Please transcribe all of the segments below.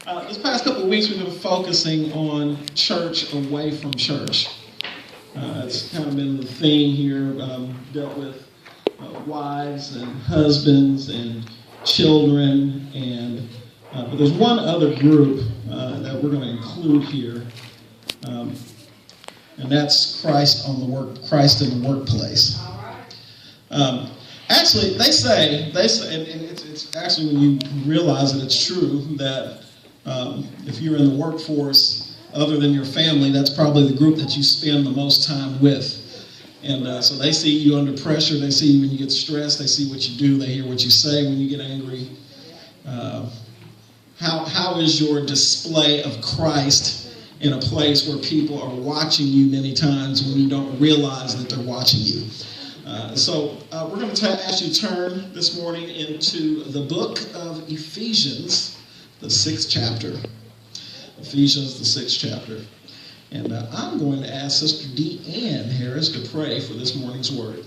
This past couple of weeks, we've been focusing on church away from church. It's kind of been the theme here, dealt with wives and husbands and children, but there's one other group that we're going to include here, and that's Christ in the workplace. Actually, they say, and it's actually when you realize that it's true that if you're in the workforce, other than your family, that's probably the group that you spend the most time with. And so they see you under pressure, they see you when you get stressed, they see what you do, they hear what you say when you get angry. How is your display of Christ in a place where people are watching you many times when you don't realize that they're watching you? So we're going to ask you to turn this morning into the book of Ephesians, the 6th chapter. Ephesians, the 6th chapter. And I'm going to ask Sister Deanne Harris to pray for this morning's word.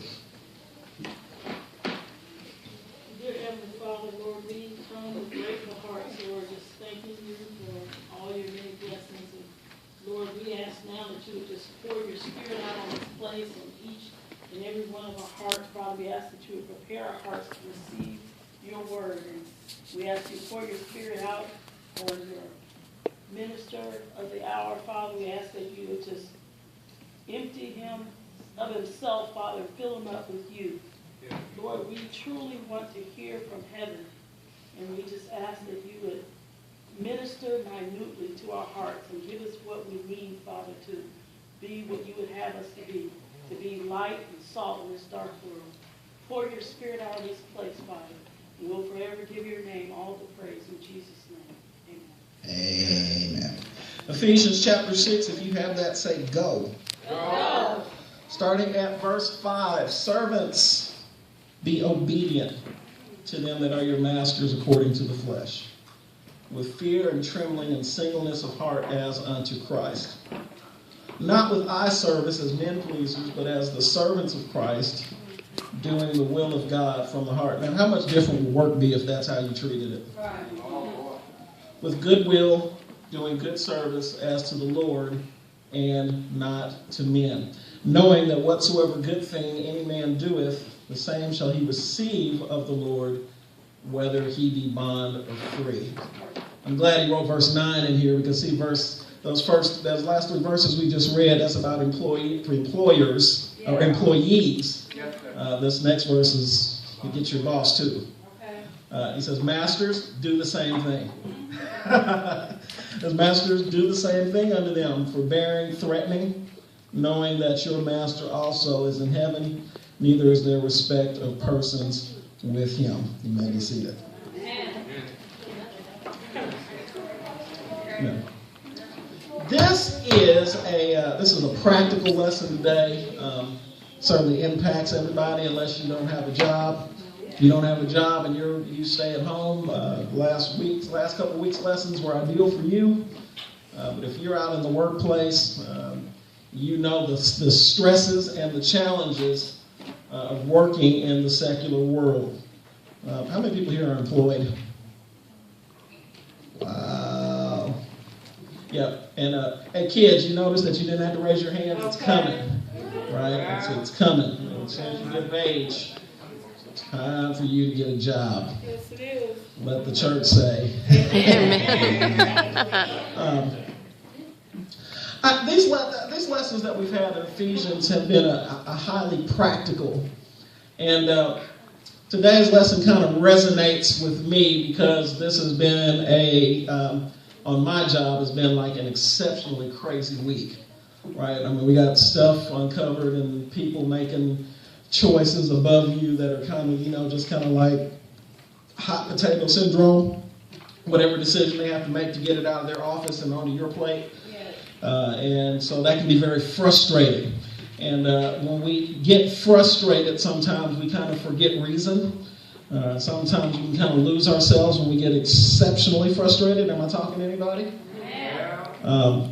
Dear Heavenly Father, Lord, we come with grateful hearts, Lord, just thanking you for all your many blessings. And Lord, we ask now that you would just pour your Spirit out on this place and each and every one of our hearts. Father, we ask that you would prepare our hearts to receive your word. And we ask you to pour your Spirit out on your minister of the hour, Father. We ask that you would just empty him of himself, Father, and fill him up with you. Yeah. Lord, we truly want to hear from heaven, and we just ask that you would minister minutely to our hearts and give us what we need, Father, to be what you would have us to be light and salt in this dark world. Pour your Spirit out of this place, Father, and we'll forever give your name all the praise in Jesus' name. Amen. Ephesians chapter 6, if you have that, say go. Go. Starting at verse 5. Servants, be obedient to them that are your masters according to the flesh, with fear and trembling and singleness of heart as unto Christ. Not with eye service as men pleasers, but as the servants of Christ, doing the will of God from the heart. Now, how much different would work be if that's how you treated it? Right. With goodwill, doing good service as to the Lord and not to men, knowing that whatsoever good thing any man doeth, the same shall he receive of the Lord, whether he be bond or free. I'm glad he wrote verse 9 in here, because see, those last three verses we just read, that's about employers or employees. This next verse is you get your boss too. He says, masters, do the same thing. As masters, do the same thing unto them, forbearing, threatening, knowing that your master also is in heaven, neither is there respect of persons with him. You may be seated. Yeah. This is a practical lesson today. Certainly impacts everybody unless you don't have a job. If you don't have a job and you stay at home, last couple of weeks' lessons were ideal for you. But if you're out in the workplace, you know the stresses and the challenges of working in the secular world. How many people here are employed? Wow. Yep. And hey, kids, you notice that you didn't have to raise your hands. It's coming, right? It's coming. As soon as you get of age, it's time for you to get a job. Yes, it is. Let the church say. These lessons that we've had in Ephesians have been a highly practical. And today's lesson kind of resonates with me because this has been on my job, has been like an exceptionally crazy week. Right? I mean, we got stuff uncovered and people making choices above you that are kind of, just kind of like hot potato syndrome. Whatever decision they have to make to get it out of their office and onto your plate. Yes. And so that can be very frustrating. And when we get frustrated, sometimes we kind of forget reason. Sometimes we can kind of lose ourselves when we get exceptionally frustrated. Am I talking to anybody? Yeah.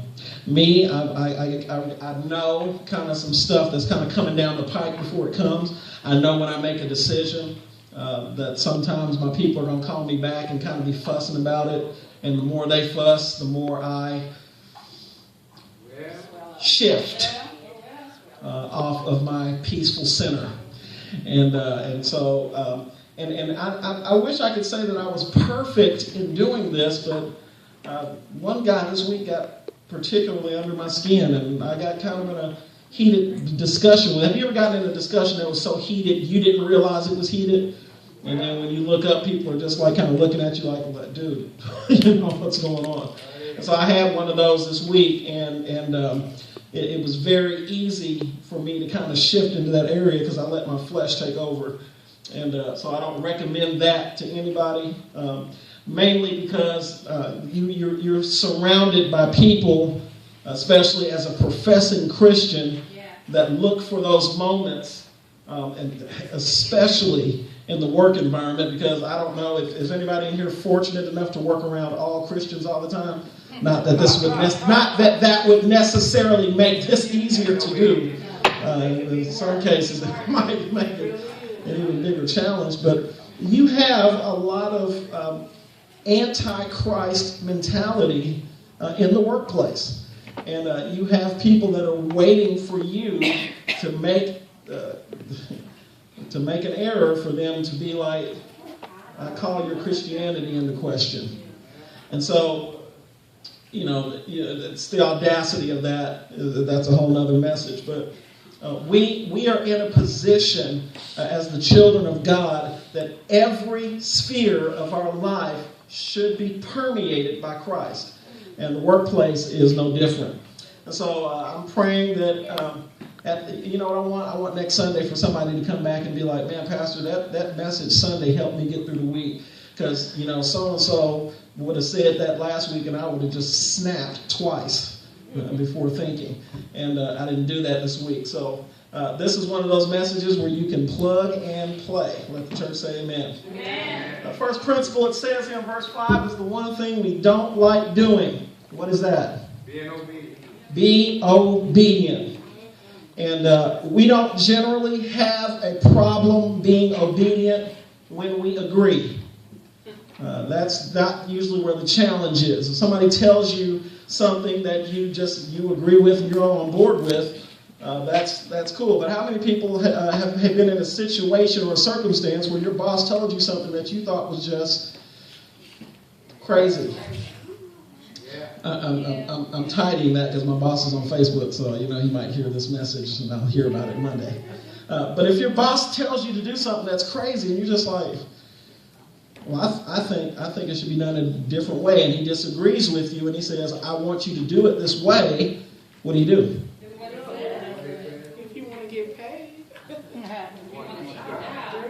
Me, I know kind of some stuff that's kind of coming down the pike before it comes. I know when I make a decision that sometimes my people are going to call me back and kind of be fussing about it And the more they fuss, the more I shift off of my peaceful center. And so I wish I could say that I was perfect in doing this, but one guy this week got particularly under my skin, and I got kind of in a heated discussion with him. Have you ever gotten in a discussion that was so heated you didn't realize it was heated? And then when you look up, people are just like kind of looking at you like, well, dude, you know what's going on. And so I had one of those this week, and it was very easy for me to kind of shift into that area because I let my flesh take over. And so I don't recommend that to anybody, mainly because you're surrounded by people, especially as a professing Christian, that look for those moments, and especially in the work environment, because I don't know if is anybody in here fortunate enough to work around all Christians all the time. Not that that would necessarily make this easier to do. In some cases, it might make it an even bigger challenge. But you have a lot of anti-Christ mentality in the workplace, and you have people that are waiting for you to make an error for them to be like, I call your Christianity into question. And so, it's the audacity of that. That's a whole other message. But we are in a position as the children of God that every sphere of our life should be permeated by Christ. And the workplace is no different. And so I'm praying that, you know what I want? I want next Sunday for somebody to come back and be like, man, Pastor, that message Sunday helped me get through the week. Because, so-and-so would have said that last week and I would have just snapped twice before thinking. And I didn't do that this week. So this is one of those messages where you can plug and play. Let the church say amen. Amen. First principle, it says in verse 5, is the one thing we don't like doing. What is that? Being obedient. Be obedient. And we don't generally have a problem being obedient when we agree. That's not usually where the challenge is. If somebody tells you something that you agree with and you're all on board with, that's cool. But how many people have been in a situation or a circumstance where your boss told you something that you thought was just crazy? I'm tidying that because my boss is on Facebook, so he might hear this message and I'll hear about it Monday. But if your boss tells you to do something that's crazy and you're just like, well, I think it should be done in a different way, and he disagrees with you and he says, I want you to do it this way, what do you do? If you want to get paid. There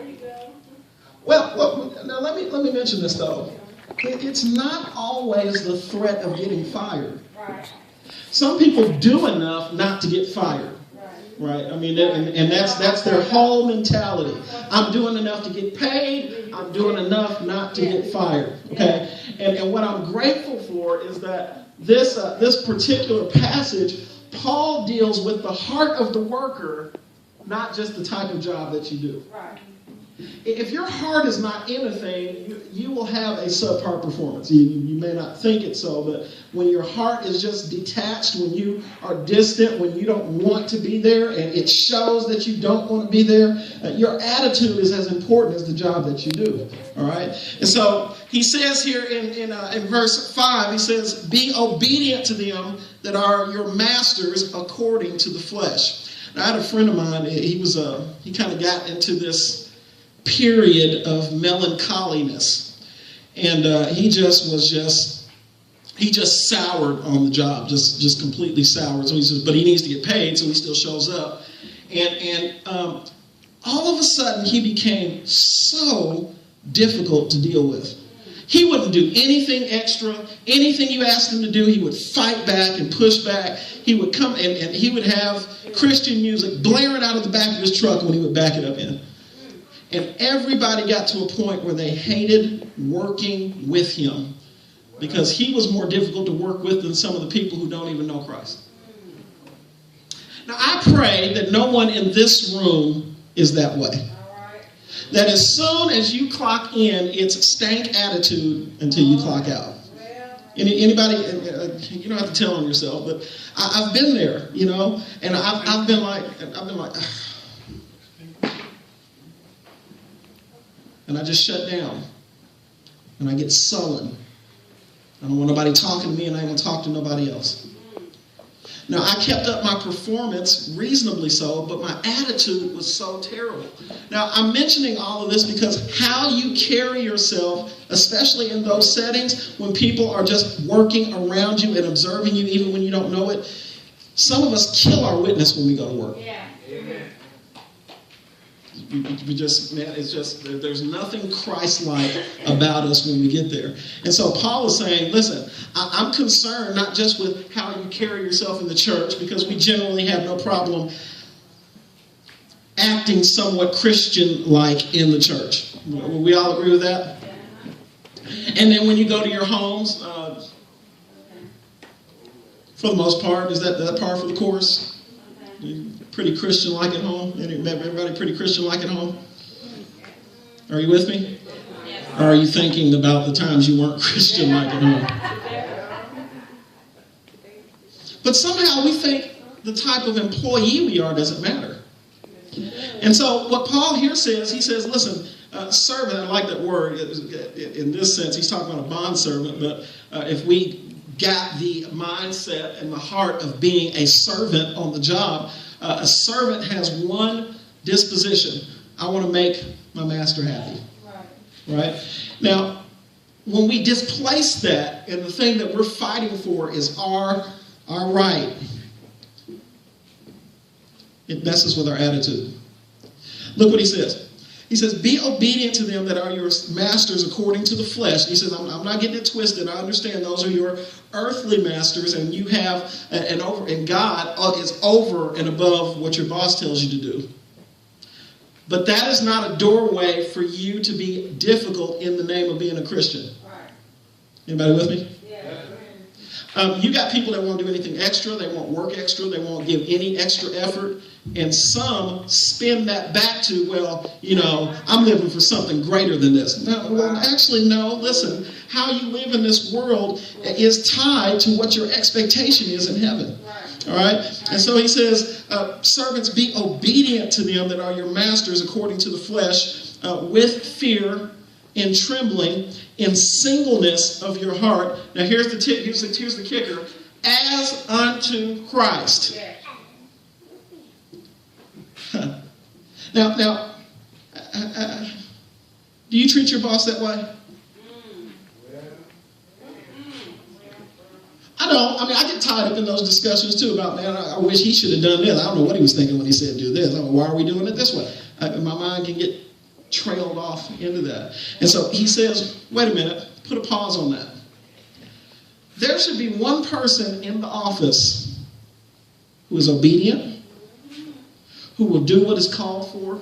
you go. Well, now let me mention this though. It's not always the threat of getting fired. Right. Some people do enough not to get fired. Right? I mean, and that's their whole mentality. I'm doing enough to get paid. I'm doing enough not to get fired. Okay? And what I'm grateful for is that this particular passage, Paul deals with the heart of the worker, not just the type of job that you do. Right. If your heart is not in a thing, you will have a subpar performance. You may not think it so, but when your heart is just detached, when you are distant, when you don't want to be there, and it shows that you don't want to be there, your attitude is as important as the job that you do. All right? And so he says here in verse 5, he says, be obedient to them that are your masters according to the flesh. Now, I had a friend of mine, he kind of got into this period of melancholiness, and he just soured on the job, just completely soured. So he says, but he needs to get paid, so he still shows up, and all of a sudden he became so difficult to deal with. He wouldn't do anything extra. Anything you asked him to do, he would fight back and push back. He would come and he would have Christian music blaring out of the back of his truck when he would back it up in. And everybody got to a point where they hated working with him because he was more difficult to work with than some of the people who don't even know Christ. Now, I pray that no one in this room is that way. That as soon as you clock in, it's stank attitude until you clock out. Anybody, you don't have to tell on yourself, but I've been there, and I've been like, and I just shut down, and I get sullen. I don't want nobody talking to me, and I ain't gonna talk to nobody else. Now, I kept up my performance reasonably so, but my attitude was so terrible. Now, I'm mentioning all of this because how you carry yourself, especially in those settings when people are just working around you and observing you even when you don't know it, some of us kill our witness when we go to work. Yeah. Amen. There's nothing Christ-like about us when we get there. And so Paul is saying, listen, I'm concerned not just with how you carry yourself in the church, because we generally have no problem acting somewhat Christian-like in the church. We all agree with that? And then when you go to your homes, for the most part, is that par for the course? Pretty Christian-like at home? Everybody pretty Christian-like at home? Are you with me? Or are you thinking about the times you weren't Christian-like at home? But somehow we think the type of employee we are doesn't matter. And so what Paul here says, he says, listen, servant, I like that word. In this sense, he's talking about a bondservant, but if we got the mindset and the heart of being a servant on the job, a servant has one disposition. I want to make my master happy. Right? Now, when we displace that, and the thing that we're fighting for is our right, it messes with our attitude. Look what he says. He says, be obedient to them that are your masters according to the flesh. He says, I'm not getting it twisted. I understand those are your earthly masters, and you have and God is over and above what your boss tells you to do. But that is not a doorway for you to be difficult in the name of being a Christian. Anybody with me? You got people that won't do anything extra. They won't work extra. They won't give any extra effort. And some spin that back to, well, I'm living for something greater than this. No, well, actually, no. Listen, how you live in this world is tied to what your expectation is in heaven. All right? And so he says, servants, be obedient to them that are your masters according to the flesh, with fear and trembling, in singleness of your heart. Now here's the kicker. As unto Christ. Now, do you treat your boss that way? I don't. I get tied up in those discussions too about, man, I wish he should have done this. I don't know what he was thinking when he said do this. Why are we doing it this way? My mind can get trailed off into that. And so he says, wait a minute, put a pause on that. There should be one person in the office who is obedient, who will do what is called for,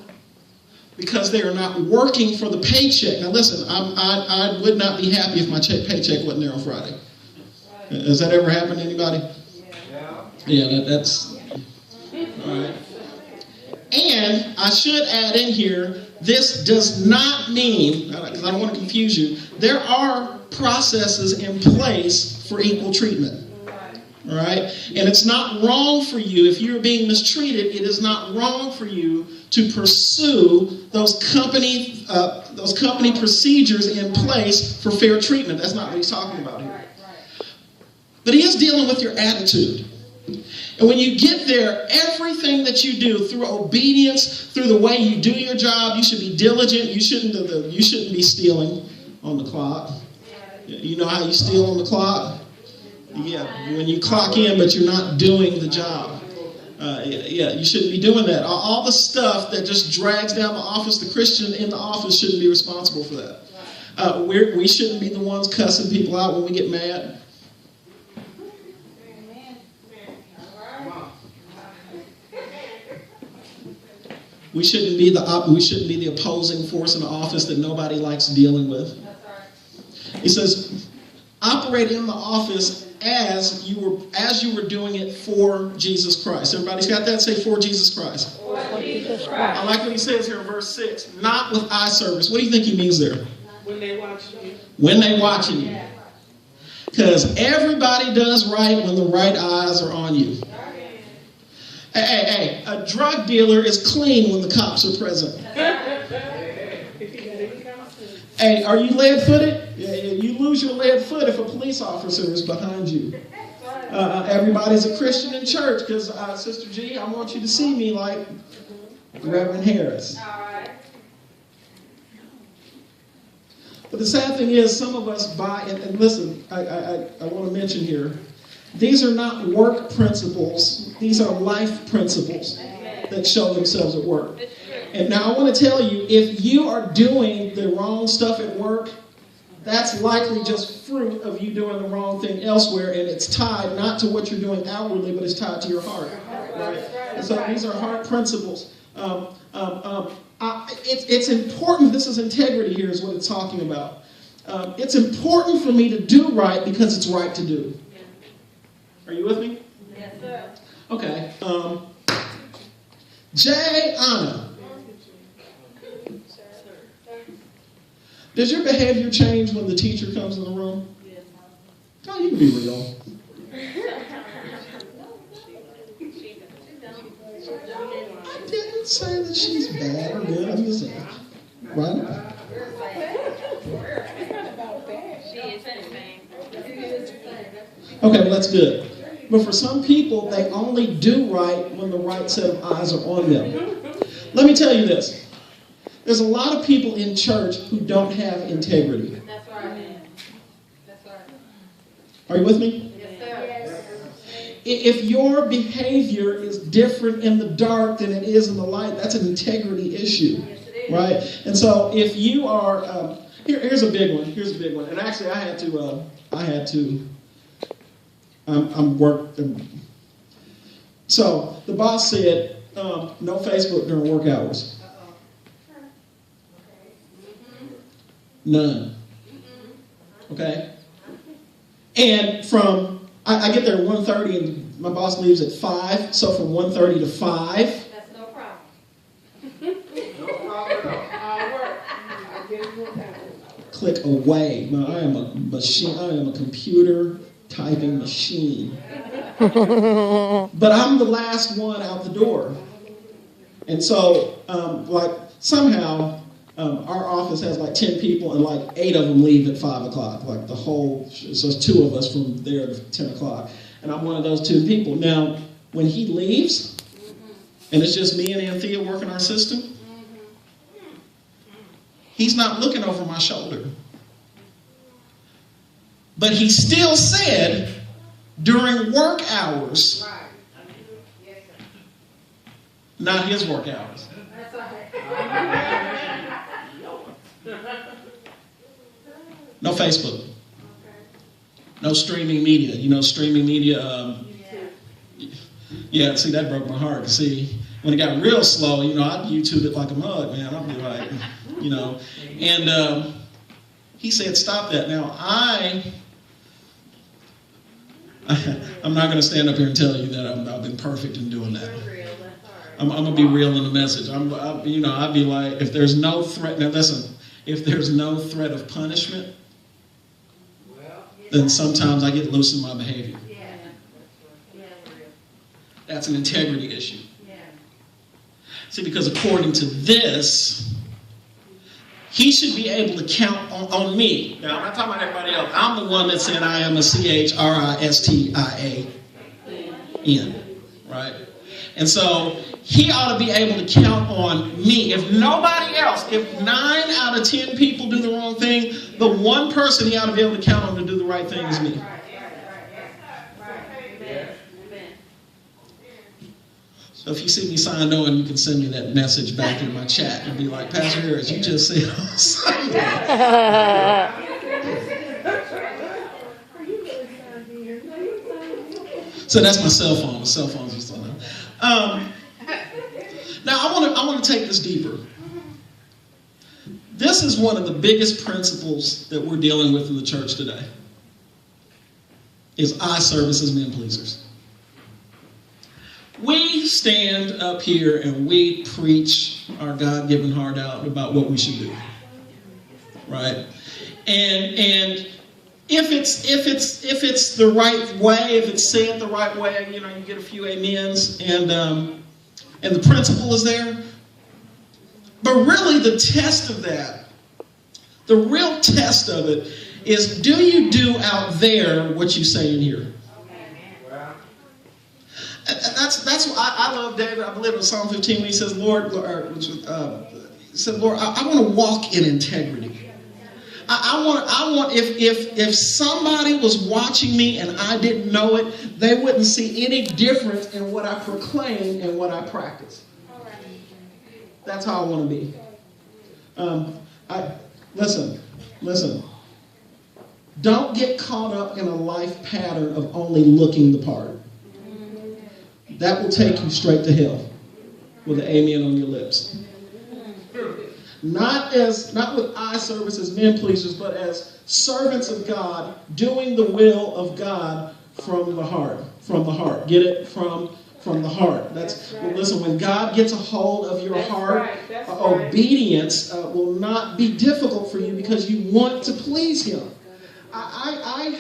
because they are not working for the paycheck. Now listen, I would not be happy if my paycheck wasn't there on Friday. Has that ever happened to anybody? Yeah, that's all right. And I should add in here, this does not mean, because I don't want to confuse you, there are processes in place for equal treatment. All right? And it's not wrong for you, if you're being mistreated, it is not wrong for you to pursue those company procedures in place for fair treatment. That's not what he's talking about here. But he is dealing with your attitude. And when you get there, everything that you do through obedience, through the way you do your job, you should be diligent. You shouldn't be stealing on the clock. You know how you steal on the clock? Yeah, when you clock in, but you're not doing the job. You shouldn't be doing that. All the stuff that just drags down the office, the Christian in the office shouldn't be responsible for that. We shouldn't be the ones cussing people out when we get mad. We shouldn't be the opposing force in the office that nobody likes dealing with. He says, operate in the office as you were doing it for Jesus Christ. Everybody's got that? Say, for Jesus Christ. For Jesus Christ. I like what he says here in verse 6. Not with eye service. What do you think he means there? When they watch you. When they watching you. Because everybody does right when the right eyes are on you. Hey, a drug dealer is clean when the cops are present. Hey, are you lead-footed? Yeah, you lose your lead foot if a police officer is behind you. Everybody's a Christian in church because, Sister G, I want you to see me like Reverend Harris. But the sad thing is, some of us buy, and listen, I want to mention here, these are not work principles. These are life principles that show themselves at work. And now I want to tell you, if you are doing the wrong stuff at work, that's likely just fruit of you doing the wrong thing elsewhere, and it's tied not to what you're doing outwardly, but it's tied to your heart. Right? And so these are heart principles. It's important. This is integrity here is what it's talking about. It's important for me to do right because it's right to do. Are you with me? Yes, sir. Okay. Jay Anna. Does your behavior change when the teacher comes in the room? Yes. Oh, you can be real. I didn't say that she's bad or good. I'm just saying. Right? Okay, well, that's good. But for some people, they only do right when the right set of eyes are on them. Let me tell you this. There's a lot of people in church who don't have integrity. That's right. That's right. Are you with me? Yes, sir. If your behavior is different in the dark than it is in the light, that's an integrity issue. Yes, it is. Right? And so if you are, here's a big one. Here's a big one. And actually, So the boss said, no Facebook during work hours. None. Okay? And I get there at 1:30 and my boss leaves at 5. So from 1:30 to 5. That's no problem. No problem at all. Click away. Now, I am a machine. I am a computer typing machine. But I'm the last one out the door. And so, somehow, our office has like 10 people and like 8 of them leave at 5 o'clock. Like so it's 2 of us from there to 10 o'clock. And I'm one of those 2 people. Now, when he leaves, and it's just me and Anthea working our system, he's not looking over my shoulder. But he still said, during work hours, not his work hours. That's right. No Facebook. No streaming media. You know, streaming media, yeah, see, that broke my heart. See, when it got real slow, I'd YouTube it like a mug, man. I'd be like, And he said, stop that. Now, I'm not going to stand up here and tell you that I've been perfect in doing that. I'm going to be real in the message. I'd be like, if there's no threat, now listen, if there's no threat of punishment, then sometimes I get loose in my behavior. That's an integrity issue. See, because according to this, he should be able to count on me. Now, I'm not talking about everybody else. I'm the one that said I am a CHRISTIAN, right? And so he ought to be able to count on me. If nobody else, if 9 out of 10 people do the wrong thing, the one person he ought to be able to count on to do the right thing is me. So if you see me signed on, you can send me that message back in my chat and be like, Pastor Harris, you just said on Sunday. So that's my cell phone. The cell phone's just on there. Now I want to take this deeper. This is one of the biggest principles that we're dealing with in the church today. Is eye service as men pleasers. We stand up here and we preach our God-given heart out about what we should do. Right? And If it's the right way, if it's said the right way, you get a few amens, and the principle is there. But really, the test of that, the real test of it, is do you do out there what you say in here? That's what I love David. I believe in Psalm 15 when he says, Lord, Lord, I want to walk in integrity. I want if somebody was watching me and I didn't know it, they wouldn't see any difference in what I proclaim and what I practice. That's how I want to be. Listen. Don't get caught up in a life pattern of only looking the part. That will take you straight to hell with an amen on your lips. Not with eye service as men pleasers, but as servants of God, doing the will of God from the heart. From the heart. Get it? From the heart. That's right. Listen, when God gets a hold of your heart, obedience will not be difficult for you because you want to please Him. I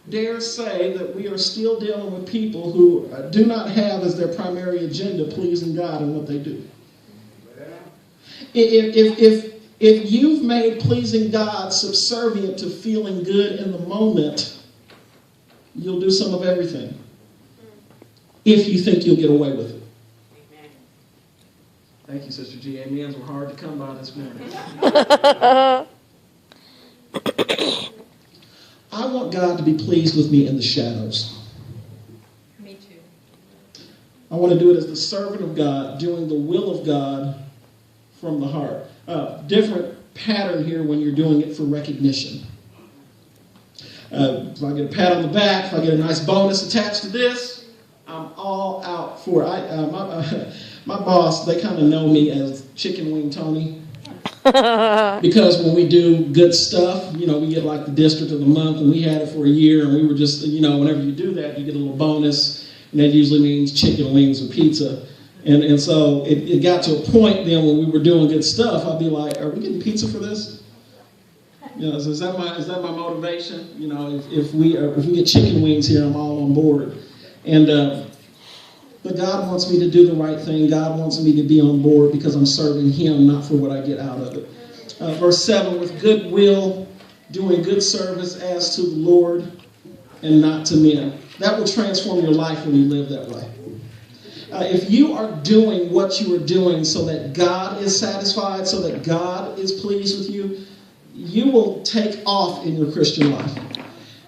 dare say that we are still dealing with people who do not have as their primary agenda pleasing God in what they do. If you've made pleasing God subservient to feeling good in the moment, you'll do some of everything. If you think you'll get away with it. Amen. Thank you, Sister G. Amens were hard to come by this morning. I want God to be pleased with me in the shadows. Me too. I want to do it as the servant of God, doing the will of God from the heart. Different pattern here when you're doing it for recognition. If I get a pat on the back, if I get a nice bonus attached to this, I'm all out for it. My boss, they kind of know me as Chicken Wing Tony. Because when we do good stuff, we get like the District of the Month, and we had it for a year, and we were just, whenever you do that, you get a little bonus, and that usually means chicken wings or pizza. And so it got to a point then when we were doing good stuff, I'd be like, are we getting pizza for this? So is that my motivation? If we get chicken wings here, I'm all on board. But God wants me to do the right thing. God wants me to be on board because I'm serving Him, not for what I get out of it. Verse 7, with good will, doing good service as to the Lord and not to men. That will transform your life when you live that way. If you are doing what you are doing so that God is satisfied, so that God is pleased with you, you will take off in your Christian life.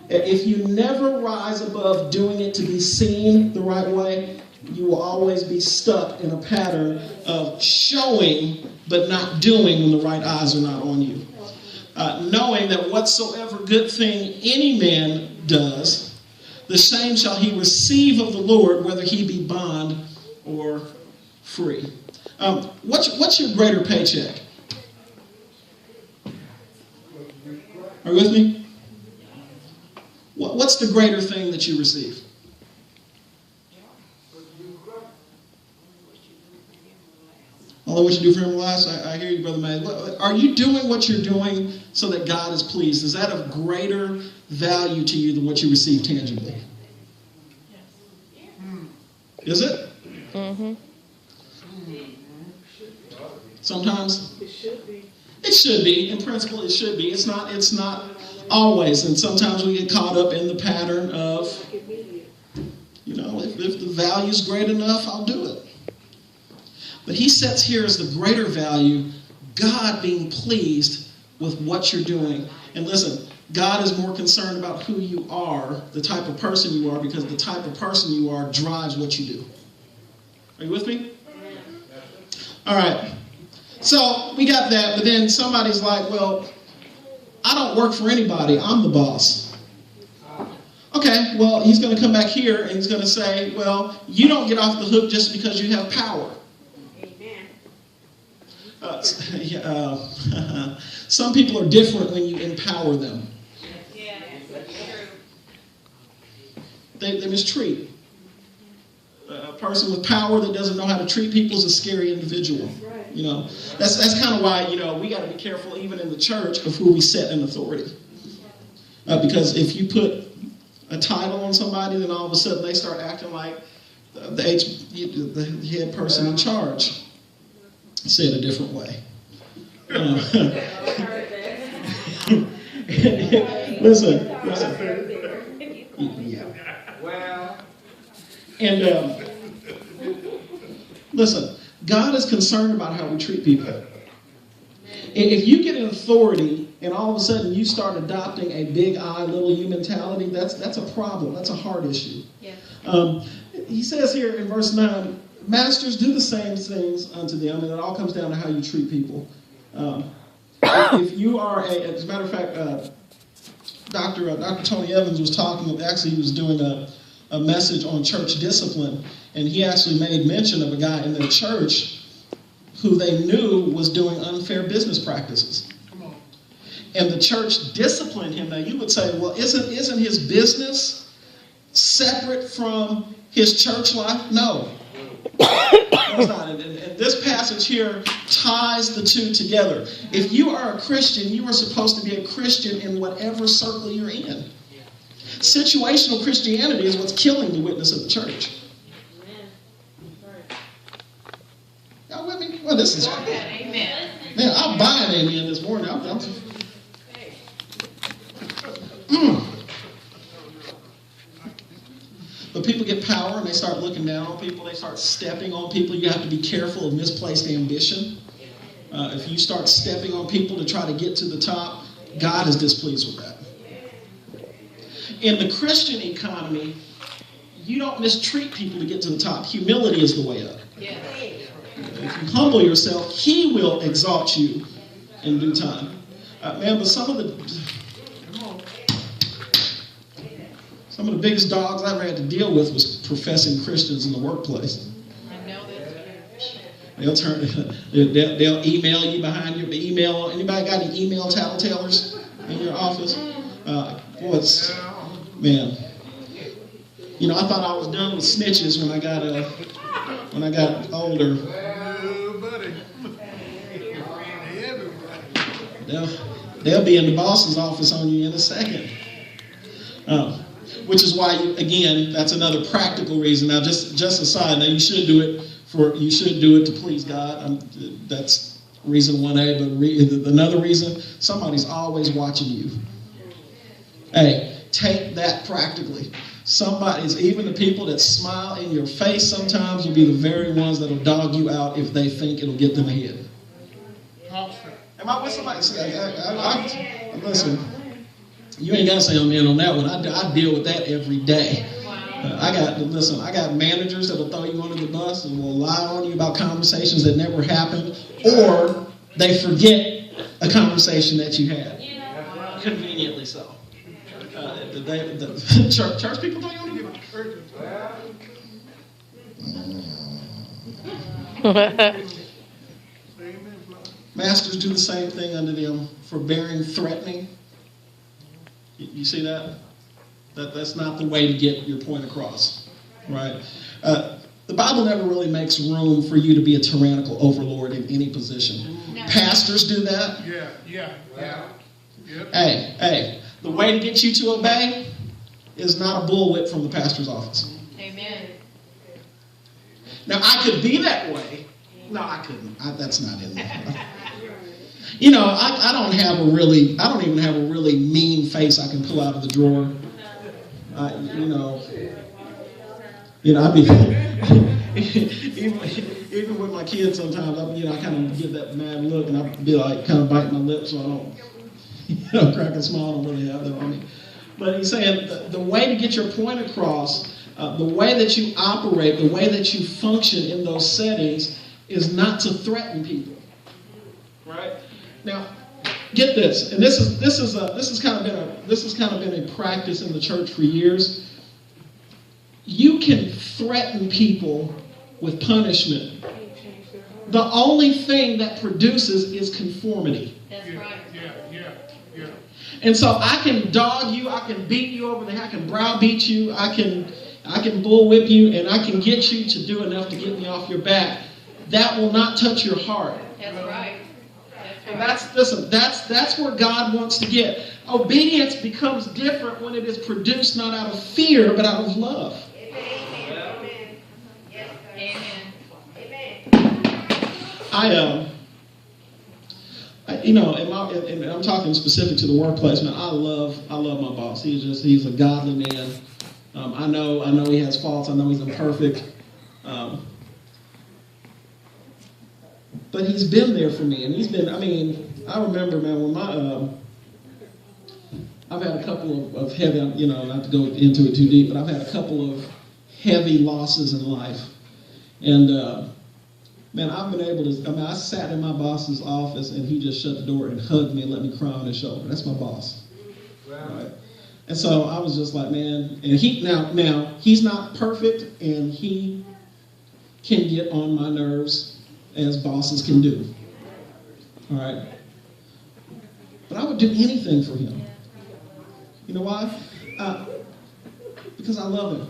If you never rise above doing it to be seen the right way, you will always be stuck in a pattern of showing but not doing when the right eyes are not on you. Knowing that whatsoever good thing any man does, the same shall he receive of the Lord, whether he be bond or free. What's your greater paycheck? Are you with me? What's the greater thing that you receive? Although what you do for Him last, I hear you, Brother May. Are you doing what you're doing so that God is pleased? Is that of greater value to you than what you receive tangibly? Is it? Mm-hmm. Sometimes? It should be. It should be. In principle, it should be. It's not always. And sometimes we get caught up in the pattern of, if the value's great enough, I'll do it. But he sets here as the greater value, God being pleased with what you're doing. And listen, God is more concerned about who you are, the type of person you are, because the type of person you are drives what you do. Are you with me? All right. So we got that, but then somebody's like, well, I don't work for anybody. I'm the boss. Okay, well, he's going to come back here and he's going to say, well, you don't get off the hook just because you have power. Some people are different when you empower them. Yeah, that's true. They mistreat. A person with power that doesn't know how to treat people is a scary individual. That's kind of why we got to be careful even in the church of who we set in authority. Because if you put a title on somebody, then all of a sudden they start acting like the head person in charge. Say it a different way. Listen. Yeah. Well. And listen, God is concerned about how we treat people. If you get an authority and all of a sudden you start adopting a big I, little you mentality, that's a problem. That's a heart issue. Yeah. He says here in verse 9, masters, do the same things unto them. And it all comes down to how you treat people. If you are as a matter of fact, Dr. Tony Evans was talking, actually he was doing a message on church discipline, and he actually made mention of a guy in their church who they knew was doing unfair business practices. And the church disciplined him. Now you would say, well, isn't his business separate from his church life? No. It's not. And this passage here ties the two together. If you are a Christian, you are supposed to be a Christian in whatever circle you're in. Situational Christianity is what's killing the witness of the church. Y'all with me? Well, this is Amen. Man, I'll buy an amen this morning. But people get power and they start looking down on people. They start stepping on people. You have to be careful of misplaced ambition. If you start stepping on people to try to get to the top, God is displeased with that. In the Christian economy, you don't mistreat people to get to the top. Humility is the way up. Yeah. If you humble yourself, He will exalt you in due time. But some of the biggest dogs I've ever had to deal with was professing Christians in the workplace. I know that's They'll email you behind your email. Anybody got any email tattletellers in your office? Man. You know, I thought I was done with snitches when I got older. They'll be in the boss's office on you in a second. Which is why, again, that's another practical reason. Now, just aside, now you should do it to please God. That's reason 1A. But another reason, somebody's always watching you. Hey, take that practically. Even the people that smile in your face sometimes will be the very ones that'll dog you out if they think it'll get them ahead. Am I with somebody? Listen, you ain't got to say amen on that one. I deal with that every day. I got managers that'll throw you under the bus and will lie on you about conversations that never happened, or they forget a conversation that you had. Conveniently so. The church people don't even give a Masters, do the same thing unto them, forbearing, threatening. You see that? That's not the way to get your point across, right? The Bible never really makes room for you to be a tyrannical overlord in any position. No. Pastors do that. Yeah. Yep. Hey, the way to get you to obey is not a bullwhip from the pastor's office. Amen. Now, I could be that way. No, I couldn't. That's not in there. You know, I don't even have a really mean face I can pull out of the drawer. I'd be even with my kids sometimes. I kind of give that mad look, and I'd be like, kind of bite my lips so I don't, crack a smile. I don't really have that on me. But he's saying the way to get your point across, the way that you operate, the way that you function in those settings, is not to threaten people, right? Now, get this, and this has kind of been a practice in the church for years. You can threaten people with punishment. The only thing that produces is conformity. That's right. Yeah. And so I can dog you, I can beat you over the head, I can browbeat you, I can bullwhip you, and I can get you to do enough to get me off your back. That will not touch your heart. That's right. And that's where God wants to get. Obedience becomes different when it is produced not out of fear, but out of love. Amen. And I'm talking specific to the workplace, man. I love my boss. He's a godly man. I know he has faults. I know he's imperfect. But he's been there for me, and I remember, man, when I've had a couple of heavy, not to go into it too deep, but I've had a couple of heavy losses in life. And, man, I've been able to, I sat in my boss's office and he just shut the door and hugged me and let me cry on his shoulder. That's my boss. Wow. Right? And so I was just like, man, and now he's not perfect and he can get on my nerves as bosses can do. All right? But I would do anything for him. You know why? Because I love him.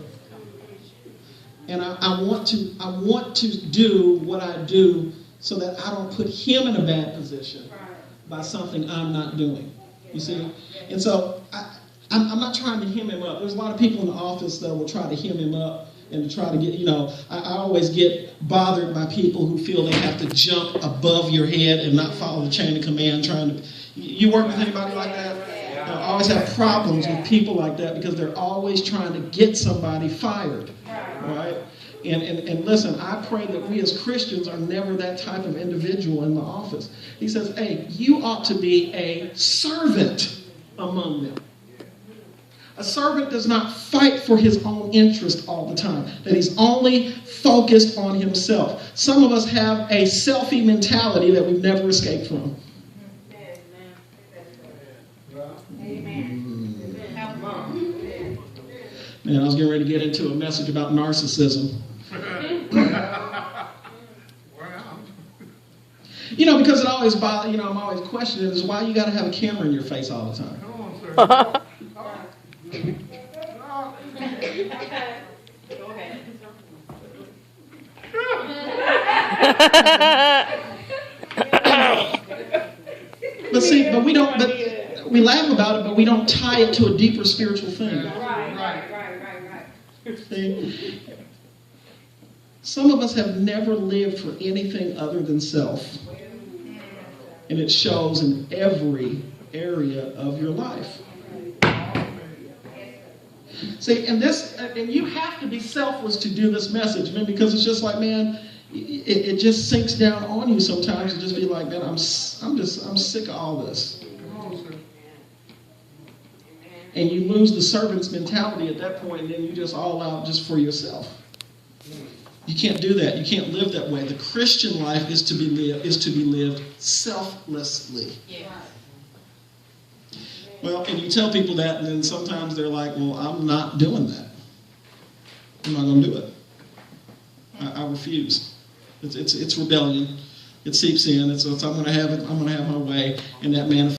And I want to do what I do so that I don't put him in a bad position by something I'm not doing. You see? And so I'm not trying to hem him up. There's a lot of people in the office that will try to hem him up and to try to get, I always get bothered by people who feel they have to jump above your head and not follow the chain of command you work with anybody like that? I always have problems with people like that because they're always trying to get somebody fired. Right? And listen, I pray that we as Christians are never that type of individual in the office. He says, hey, you ought to be a servant among them. A servant does not fight for his own interest all the time, that he's only focused on himself. Some of us have a selfie mentality that we've never escaped from. Man, I was getting ready to get into a message about narcissism. Because it always bothers, I'm always questioning is why you got to have a camera in your face all the time. Come on, sir. But we don't. But we laugh about it, but we don't tie it to a deeper spiritual thing. Right. See? Some of us have never lived for anything other than self. And it shows in every area of your life. See, and you have to be selfless to do this message, man, because it's just like, man, it just sinks down on you sometimes to just be like, man, I'm sick of all this. And you lose the servant's mentality at that point, and then you just all out just for yourself. You can't do that. You can't live that way. The Christian life is to be lived selflessly. Yes. Well, and you tell people that, and then sometimes they're like, well, I'm not doing that. I'm not going to do it. I refuse. It's rebellion. It seeps in. I'm going to have it. I'm going to have my way, and that manifests.